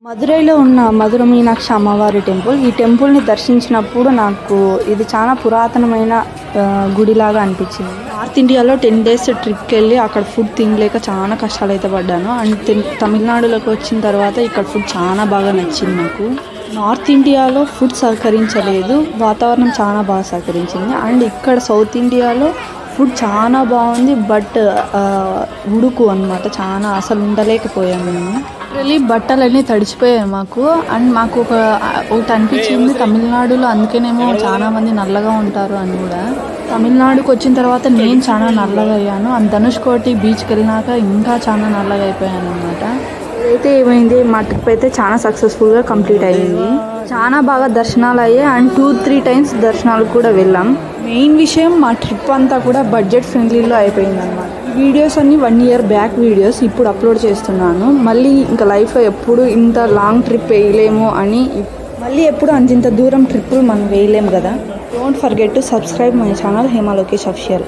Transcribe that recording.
మదురైలో ఉన్న మధుర మీనాక్షి అమ్మవారి టెంపుల్. ఈ టెంపుల్ని దర్శించినప్పుడు నాకు ఇది చాలా పురాతనమైన గుడిలాగా అనిపించింది. నార్త్ ఇండియాలో 10 days ట్రిప్కి వెళ్ళి అక్కడ ఫుడ్ తినలేక చాలా కష్టాలు అయితే పడ్డాను. అండ్ తమిళనాడులోకి వచ్చిన తర్వాత ఇక్కడ ఫుడ్ చాలా బాగా నచ్చింది నాకు. నార్త్ ఇండియాలో ఫుడ్ సహకరించలేదు, వాతావరణం చాలా బాగా సహకరించింది. అండ్ ఇక్కడ సౌత్ ఇండియాలో ఫుడ్ చాలా బాగుంది, బట్ ఉడుకు అనమాట, చాలా అసలు ఉండలేకపోయాము మేము. లిటరలీ బట్టలన్నీ తడిచిపోయాయి మాకు. అండ్ మాకు ఒకటి అనిపించింది, తమిళనాడులో అందుకేనేమో చాలా మంది నల్లగా ఉంటారు అని కూడా. తమిళనాడుకి వచ్చిన తర్వాత నేను చాలా నల్లగా అయ్యాను. అండ్ ధనుష్కోటి బీచ్కి వెళ్ళినాక ఇంకా చాలా నల్లగా అయిపోయాను అనమాట. అయితే ఏమైంది, మా ట్రిప్ అయితే చాలా సక్సెస్ఫుల్గా కంప్లీట్ అయ్యింది. చాలా బాగా దర్శనాలు అయ్యాయి. అండ్ 2-3 times దర్శనాలు కూడా వెళ్ళాం. మెయిన్ విషయం, మా ట్రిప్ అంతా కూడా బడ్జెట్ ఫ్రెండ్లీలో అయిపోయింది అనమాట. వీడియోస్ అన్నీ 1 year బ్యాక్ వీడియోస్ ఇప్పుడు అప్లోడ్ చేస్తున్నాను. మళ్ళీ ఇంకా లైఫ్లో ఎప్పుడు ఇంత లాంగ్ ట్రిప్ వేయలేము అని, మళ్ళీ ఎప్పుడు అంత దూరం ట్రిప్పులు మనం వేయలేము కదా. Don't forget to subscribe my channel Hema Lokesh official.